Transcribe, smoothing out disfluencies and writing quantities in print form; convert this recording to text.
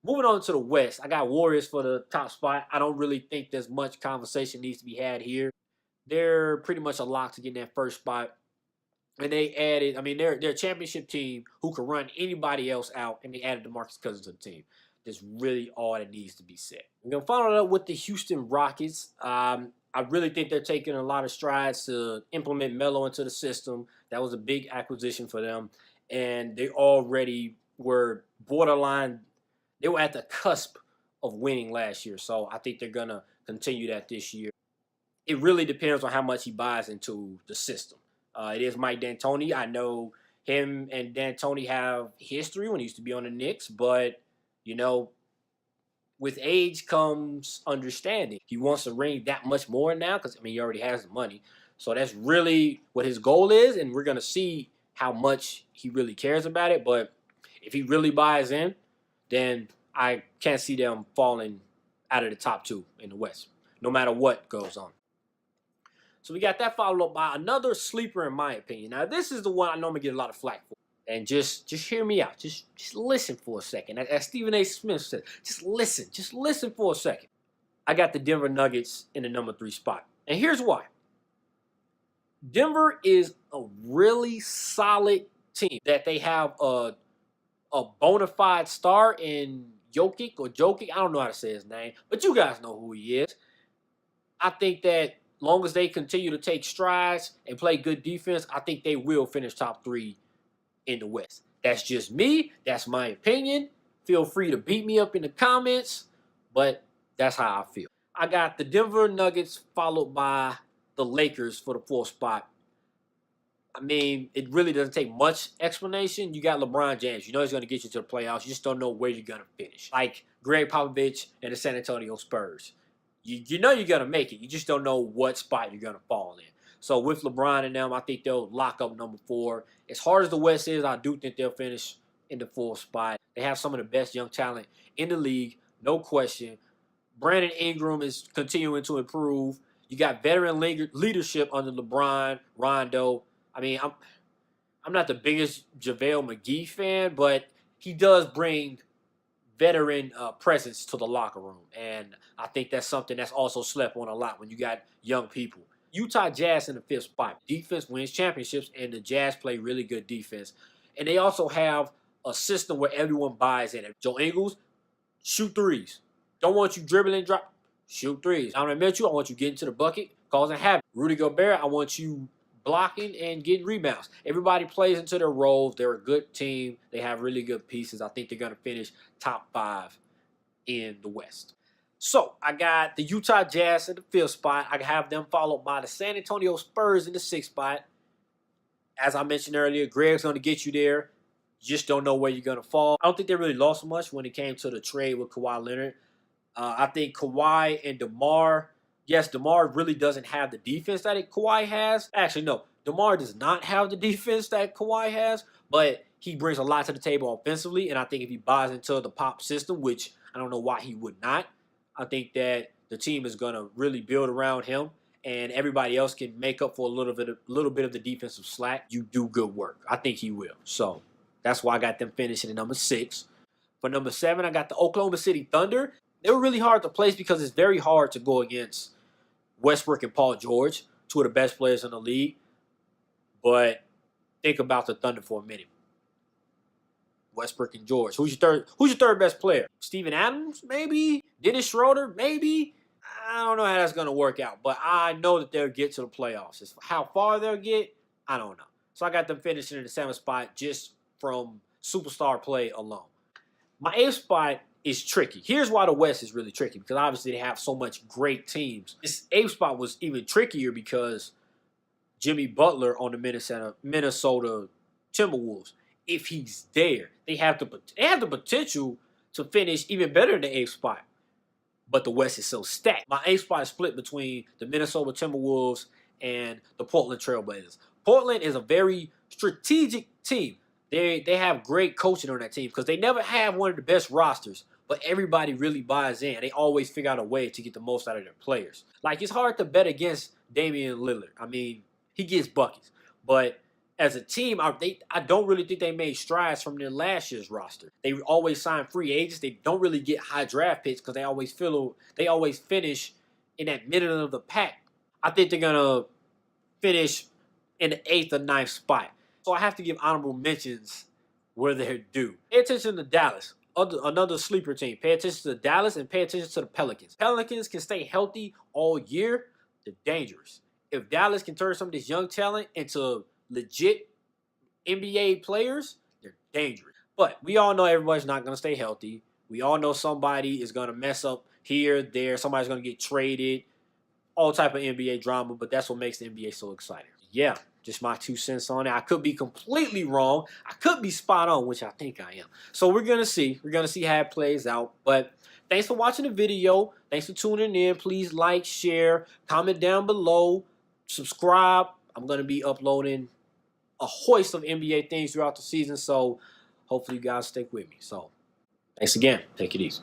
Moving on to the West, I got Warriors for the top spot. I don't really think there's much conversation needs to be had here. They're pretty much a lock to get in that first spot. And they added, I mean, they're a championship team who can run anybody else out, and they added DeMarcus Cousins to the team. That's really all that needs to be said. We're gonna follow it up with the Houston Rockets. I really think they're taking a lot of strides to implement Melo into the system. That was a big acquisition for them, and they already were borderline. They were at the cusp of winning last year, so I think they're gonna continue that this year. It really depends on how much he buys into the system. It is Mike D'Antoni. I know him and D'Antoni have history when he used to be on the Knicks, but you know, with age comes understanding. He wants to ring that much more now because I mean he already has the money. So that's really what his goal is, and we're gonna see how much he really cares about it. But if he really buys in, then I can't see them falling out of the top two in the West, no matter what goes on. So we got that followed up by another sleeper, in my opinion. Now, this is the one I normally get a lot of flack for. And just hear me out. Just listen for a second. As Stephen A. Smith said, just listen. Just listen for a second. I got the Denver Nuggets in the number 3 spot. And here's why. Denver is a really solid team that they have a bona fide star in Jokic or Jokic. I don't know how to say his name, but you guys know who he is. I think that long as they continue to take strides and play good defense, I think they will finish top 3 in the West. That's just me. That's my opinion. Feel free to beat me up in the comments, but that's how I feel. I got the Denver Nuggets followed by the Lakers for the 4th spot. I mean, it really doesn't take much explanation. You got LeBron James. You know he's going to get you to the playoffs. You just don't know where you're going to finish. Like Greg Popovich and the San Antonio Spurs. You know you're going to make it. You just don't know what spot you're going to fall in. So with LeBron and them, I think they'll lock up number 4. As hard as the West is, I do think they'll finish in the 4th spot. They have some of the best young talent in the league, no question. Brandon Ingram is continuing to improve. You got veteran leadership under LeBron, Rondo. I mean, I'm not the biggest JaVale McGee fan, but he does bring veteran presence to the locker room. And I think that's something that's also slept on a lot when you got young people. Utah Jazz in the 5th spot. Defense wins championships, and the Jazz play really good defense. And they also have a system where everyone buys in. Joe Ingles, shoot threes. Don't want you dribbling, drop, shoot threes. Donovan Mitchell, I want you getting to the bucket, causing havoc. Rudy Gobert, I want you blocking and getting rebounds. Everybody plays into their roles. They're a good team. They have really good pieces. I think they're going to finish top 5 in the West. So I got the Utah Jazz in the 5th spot. I have them followed by the San Antonio Spurs in the 6th spot. As I mentioned earlier, Greg's going to get you there. You just don't know where you're going to fall. I don't think they really lost much when it came to the trade with Kawhi Leonard. I think Kawhi and DeMar, yes, DeMar really doesn't have the defense that Kawhi has. Actually, no, DeMar does not have the defense that Kawhi has, but he brings a lot to the table offensively, and I think if he buys into the pop system, which I don't know why he would not, I think that the team is going to really build around him, and everybody else can make up for a little bit of the defensive slack. You do good work. I think he will. So that's why I got them finishing at number 6. For number 7, I got the Oklahoma City Thunder. They were really hard to place because it's very hard to go against Westbrook and Paul George, 2 of the best players in the league. But think about the Thunder for a minute. Westbrook and George. Who's your third best player? Steven Adams, maybe? Dennis Schroeder, maybe? I don't know how that's going to work out, but I know that they'll get to the playoffs. As how far they'll get, I don't know. So I got them finishing in the 7th spot just from superstar play alone. My 8th spot is tricky. Here's why the West is really tricky, because obviously they have so much great teams. This 8th spot was even trickier because Jimmy Butler on the Minnesota Timberwolves. If he's there, they have the potential to finish even better than the 8th spot. But the West is so stacked. My 8th spot is split between the Minnesota Timberwolves and the Portland Trailblazers. Portland is a very strategic team. They have great coaching on that team because they never have one of the best rosters, but everybody really buys in. They always figure out a way to get the most out of their players. Like, it's hard to bet against Damian Lillard. I mean, he gets buckets, but as a team, I don't really think they made strides from their last year's roster. They always sign free agents. They don't really get high draft picks because they always finish in that middle of the pack. I think they're gonna finish in the 8th or 9th spot. So I have to give honorable mentions where they're due. Pay attention to Dallas, another sleeper team. Pay attention to Dallas and pay attention to the Pelicans. Pelicans can stay healthy all year. They're dangerous. If Dallas can turn some of this young talent into legit NBA players, they're dangerous. But we all know everybody's not going to stay healthy. We all know somebody is going to mess up here, there. Somebody's going to get traded. All type of NBA drama, but that's what makes the NBA so exciting. Yeah, just my 2 cents on it. I could be completely wrong. I could be spot on, which I think I am. So we're going to see. We're going to see how it plays out. But thanks for watching the video. Thanks for tuning in. Please like, share, comment down below, subscribe. I'm going to be uploading a host of NBA things throughout the season, so hopefully you guys stick with me. So thanks again. Take it easy.